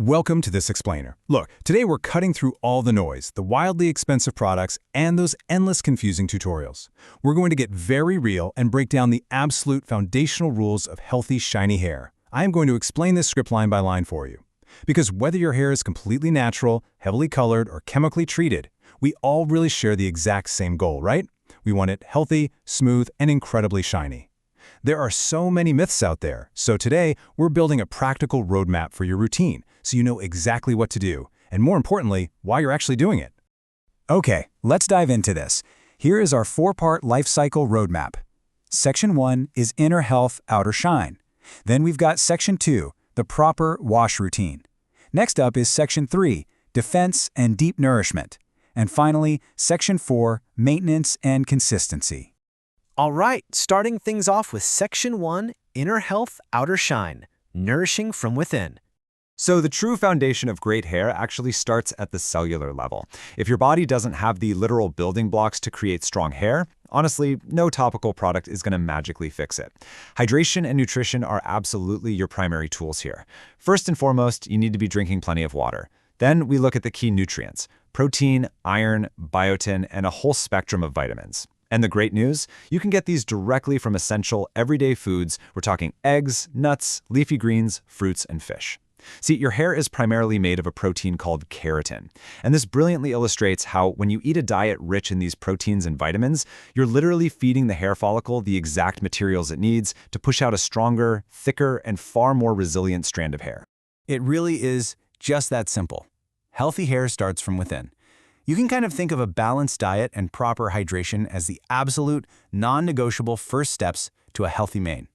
Welcome to This Explainer. Look, today we're cutting through all the noise, the wildly expensive products, and those endless confusing tutorials. We're going to get very real and break down the absolute foundational rules of healthy, shiny hair. I am going to explain this script line by line for you. Because whether your hair is completely natural, heavily colored, or chemically treated, we all really share the exact same goal, right? We want it healthy, smooth, and incredibly shiny. There are so many myths out there, so today we're building a practical roadmap for your routine so you know exactly what to do, and more importantly, why you're actually doing it. Okay, let's dive into this. Here is our 4-part life cycle roadmap. Section 1 is inner health, outer shine. Then we've got Section 2, the proper wash routine. Next up is Section 3, defense and deep nourishment. And finally, Section 4, maintenance and consistency. All right, starting things off with Section 1, Inner Health, Outer Shine, Nourishing from Within. So the true foundation of great hair actually starts at the cellular level. If your body doesn't have the literal building blocks to create strong hair, honestly, no topical product is going to magically fix it. Hydration and nutrition are absolutely your primary tools here. First and foremost, you need to be drinking plenty of water. Then we look at the key nutrients: protein, iron, biotin, and a whole spectrum of vitamins. And the great news? You can get these directly from essential, everyday foods. We're talking eggs, nuts, leafy greens, fruits, and fish. See, your hair is primarily made of a protein called keratin. And this brilliantly illustrates how when you eat a diet rich in these proteins and vitamins, you're literally feeding the hair follicle the exact materials it needs to push out a stronger, thicker, and far more resilient strand of hair. It really is just that simple. Healthy hair starts from within. You can kind of think of a balanced diet and proper hydration as the absolute, non-negotiable first steps to a healthy mane.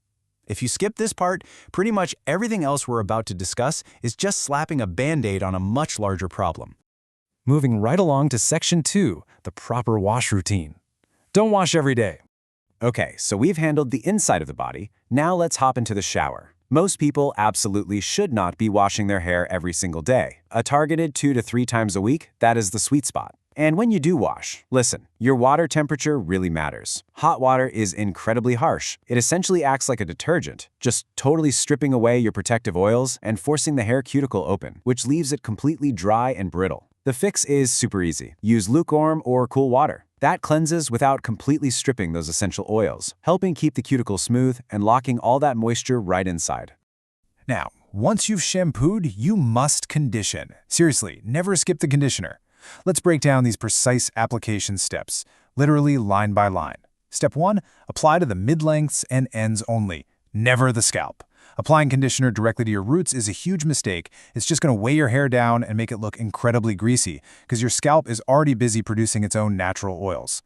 If you skip this part, pretty much everything else we're about to discuss is just slapping a Band-Aid on a much larger problem. Moving right along to Section 2, the proper wash routine. Don't wash every day. Okay, so we've handled the inside of the body. Now let's hop into the shower. Most people absolutely should not be washing their hair every single day. A targeted 2 to 3 times a week, that is the sweet spot. And when you do wash, listen, your water temperature really matters. Hot water is incredibly harsh. It essentially acts like a detergent, just totally stripping away your protective oils and forcing the hair cuticle open, which leaves it completely dry and brittle. The fix is super easy. Use lukewarm or cool water. That cleanses without completely stripping those essential oils, helping keep the cuticle smooth and locking all that moisture right inside. Now, once you've shampooed, you must condition. Seriously, never skip the conditioner. Let's break down these precise application steps, literally line by line. Step 1, apply to the mid-lengths and ends only, never the scalp. Applying conditioner directly to your roots is a huge mistake. It's just going to weigh your hair down and make it look incredibly greasy because your scalp is already busy producing its own natural oils.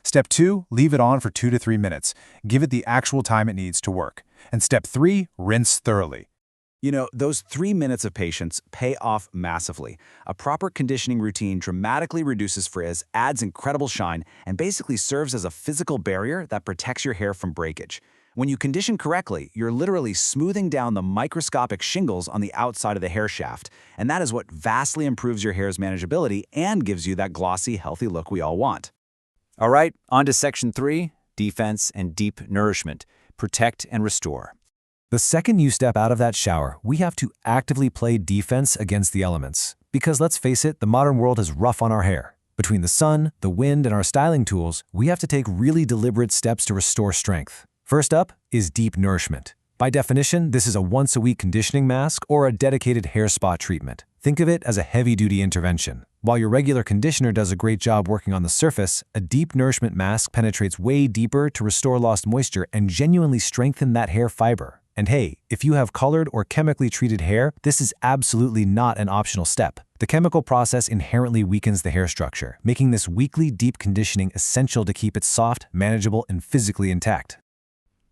Step 2, leave it on for 2 to 3 minutes. Give it the actual time it needs to work. And Step 3, rinse thoroughly. You know, those 3 minutes of patience pay off massively. A proper conditioning routine dramatically reduces frizz, adds incredible shine, and basically serves as a physical barrier that protects your hair from breakage. When you condition correctly, you're literally smoothing down the microscopic shingles on the outside of the hair shaft, and that is what vastly improves your hair's manageability and gives you that glossy, healthy look we all want. All right, on to Section 3, Defense and Deep Nourishment, Protect and Restore. The second you step out of that shower, we have to actively play defense against the elements. Because let's face it, the modern world is rough on our hair. Between the sun, the wind, and our styling tools, we have to take really deliberate steps to restore strength. First up is deep nourishment. By definition, this is a once-a-week conditioning mask or a dedicated hair spa treatment. Think of it as a heavy-duty intervention. While your regular conditioner does a great job working on the surface, a deep nourishment mask penetrates way deeper to restore lost moisture and genuinely strengthen that hair fiber. And hey, if you have colored or chemically treated hair, this is absolutely not an optional step. The chemical process inherently weakens the hair structure, making this weekly deep conditioning essential to keep it soft, manageable, and physically intact.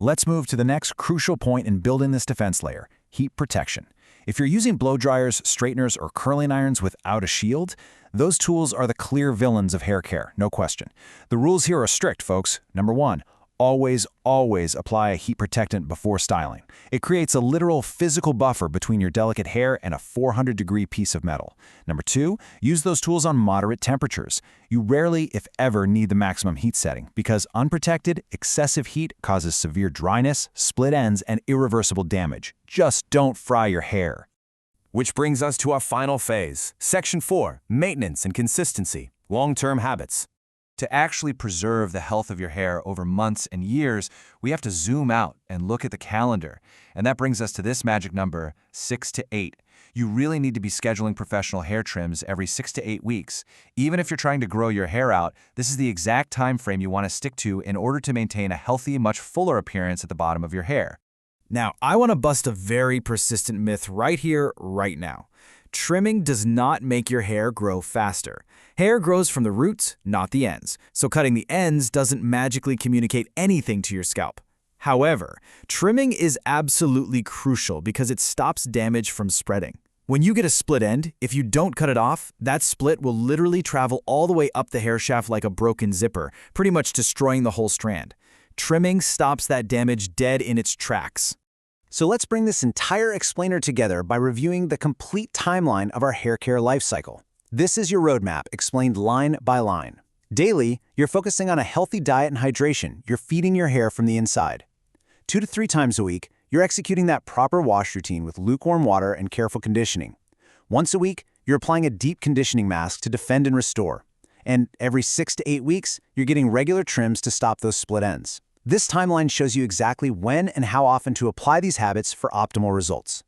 Let's move to the next crucial point in building this defense layer: heat protection. If you're using blow dryers, straighteners, or curling irons without a shield, those tools are the clear villains of hair care, no question. The rules here are strict, folks. Number 1, always apply a heat protectant before styling. It creates a literal physical buffer between your delicate hair and a 400-degree piece of metal. Number 2, use those tools on moderate temperatures. You rarely, if ever, need the maximum heat setting because unprotected, excessive heat causes severe dryness, split ends, and irreversible damage. Just don't fry your hair. Which brings us to our final phase, Section 4, Maintenance and Consistency, Long-Term Habits. To actually preserve the health of your hair over months and years, we have to zoom out and look at the calendar. And that brings us to this magic number, 6 to 8. You really need to be scheduling professional hair trims every 6 to 8 weeks. Even if you're trying to grow your hair out, this is the exact time frame you want to stick to in order to maintain a healthy, much fuller appearance at the bottom of your hair. Now, I want to bust a very persistent myth right here, right now. Trimming does not make your hair grow faster. Hair grows from the roots, not the ends, so cutting the ends doesn't magically communicate anything to your scalp. However, trimming is absolutely crucial because it stops damage from spreading. When you get a split end, if you don't cut it off, that split will literally travel all the way up the hair shaft like a broken zipper, pretty much destroying the whole strand. Trimming stops that damage dead in its tracks. So let's bring this entire explainer together by reviewing the complete timeline of our hair care life cycle. This is your roadmap, explained line by line. Daily, you're focusing on a healthy diet and hydration. You're feeding your hair from the inside. 2 to 3 times a week, you're executing that proper wash routine with lukewarm water and careful conditioning. Once a week, you're applying a deep conditioning mask to defend and restore. And every 6 to 8 weeks, you're getting regular trims to stop those split ends. This timeline shows you exactly when and how often to apply these habits for optimal results.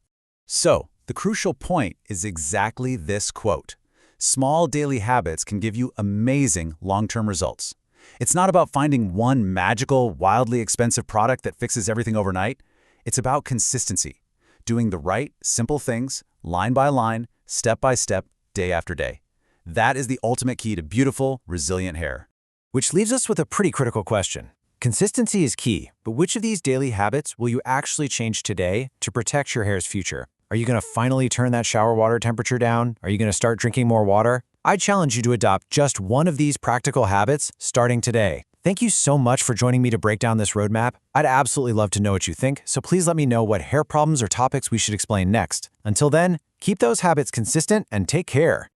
So, the crucial point is exactly this quote. Small daily habits can give you amazing long-term results. It's not about finding one magical, wildly expensive product that fixes everything overnight. It's about consistency, doing the right, simple things, line by line, step by step, day after day. That is the ultimate key to beautiful, resilient hair. Which leaves us with a pretty critical question. Consistency is key, but which of these daily habits will you actually change today to protect your hair's future? Are you going to finally turn that shower water temperature down? Are you going to start drinking more water? I challenge you to adopt just one of these practical habits starting today. Thank you so much for joining me to break down this roadmap. I'd absolutely love to know what you think, so please let me know what hair problems or topics we should explain next. Until then, keep those habits consistent and take care.